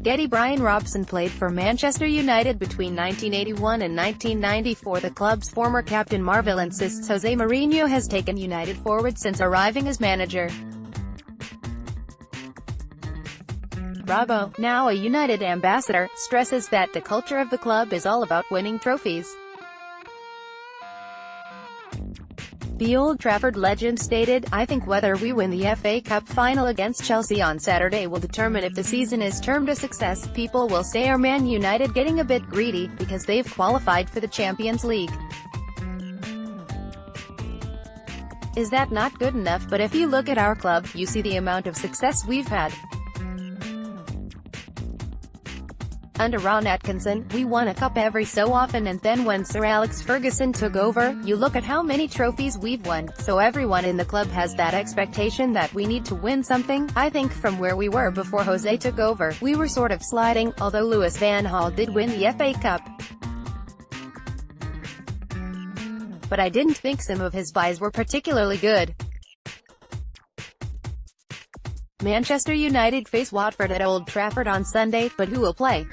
GETTY Bryan Robson played for Manchester United between 1981 and 1994. The club's former captain Marvel insists Jose Mourinho has taken United forward since arriving as manager. Robbo, now a United ambassador, stresses that the culture of the club is all about winning trophies. The Old Trafford legend stated, "I think whether we win the FA Cup final against Chelsea on Saturday will determine if the season is termed a success. People will say are Man United getting a bit greedy, because they've qualified for the Champions League. Is that not good enough? But if you look at our club, you see the amount of success we've had. Under Ron Atkinson, we won a cup every so often, and then when Sir Alex Ferguson took over, you look at how many trophies we've won, so everyone in the club has that expectation that we need to win something. I think from where we were before Jose took over, we were sort of sliding, although Louis van Gaal did win the FA Cup. But I didn't think some of his buys were particularly good." Manchester United face Watford at Old Trafford on Sunday, but who will play?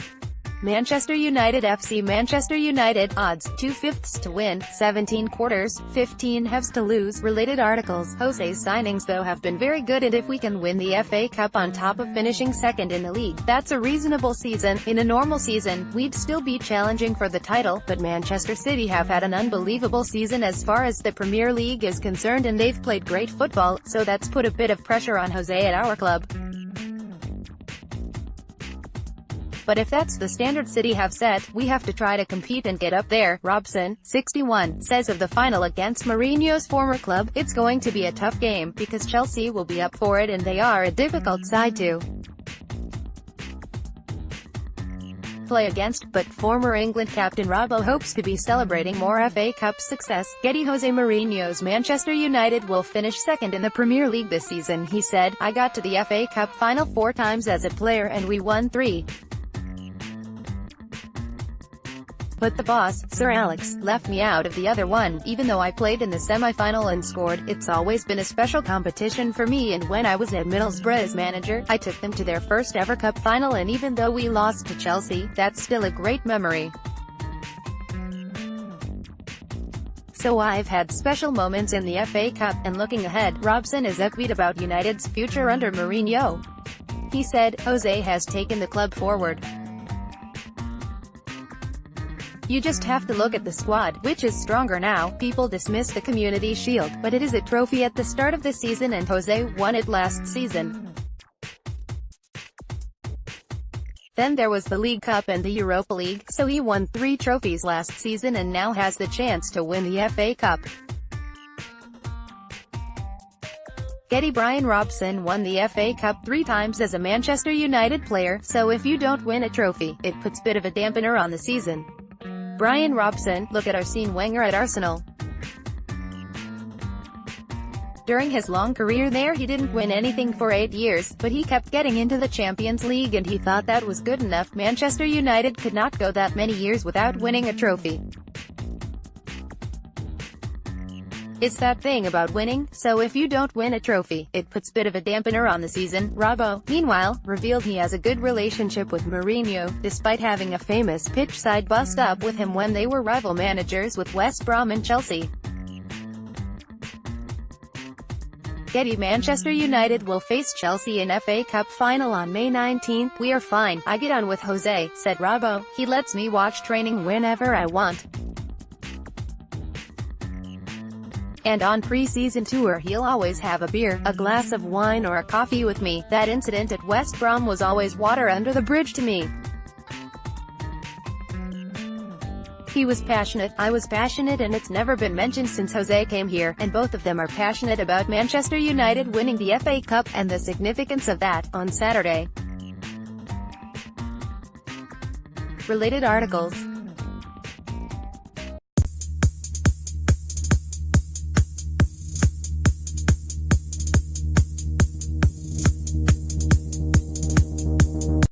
Manchester United FC. Manchester United, odds, 2/5 to win, 17 quarters, 15 halves to lose. Related articles. Jose's signings though have been very good, and if we can win the FA Cup on top of finishing second in the league, that's a reasonable season. In a normal season, we'd still be challenging for the title, but Manchester City have had an unbelievable season as far as the Premier League is concerned, and they've played great football, so that's put a bit of pressure on Jose at our club. But if that's the standard City have set, we have to try to compete and get up there." Robson, 61, says of the final against Mourinho's former club, "It's going to be a tough game, because Chelsea will be up for it and they are a difficult side to play against, but former England captain Robbo hopes to be celebrating more FA Cup success." Getty. Jose Mourinho's Manchester United will finish second in the Premier League this season. He said, "I got to the FA Cup final 4 times as a player and we won 3. But the boss, Sir Alex, left me out of the other one, even though I played in the semi-final and scored. It's always been a special competition for me, and when I was at Middlesbrough as manager, I took them to their first ever cup final, and even though we lost to Chelsea, that's still a great memory. So I've had special moments in the FA Cup." And looking ahead, Robson is upbeat about United's future under Mourinho. He said, "Jose has taken the club forward. You just have to look at the squad, which is stronger now. People dismiss the Community Shield, but it is a trophy at the start of the season, and Jose won it last season. Then there was the League Cup and the Europa League, so he won 3 trophies last season and now has the chance to win the FA Cup." Getty. Bryan Robson won the FA Cup 3 times as a Manchester United player, so if you don't win a trophy, it puts a bit of a dampener on the season. Bryan Robson, look at Arsene Wenger at Arsenal. During his long career there, he didn't win anything for 8 years, but he kept getting into the Champions League and he thought that was good enough. Manchester United could not go that many years without winning a trophy. It's that thing about winning, so if you don't win a trophy, it puts a bit of a dampener on the season. Robbo, meanwhile, revealed he has a good relationship with Mourinho, despite having a famous pitch-side bust-up with him when they were rival managers with West Brom and Chelsea. Getty. Manchester United will face Chelsea in FA Cup final on May 19. "We are fine. I get on with Jose," said Robbo. "He lets me watch training whenever I want. And on pre-season tour he'll always have a beer, a glass of wine or a coffee with me. That incident at West Brom was always water under the bridge to me. He was passionate, I was passionate, and it's never been mentioned since Jose came here, and both of them are passionate about Manchester United winning the FA Cup, and the significance of that, on Saturday." Related articles.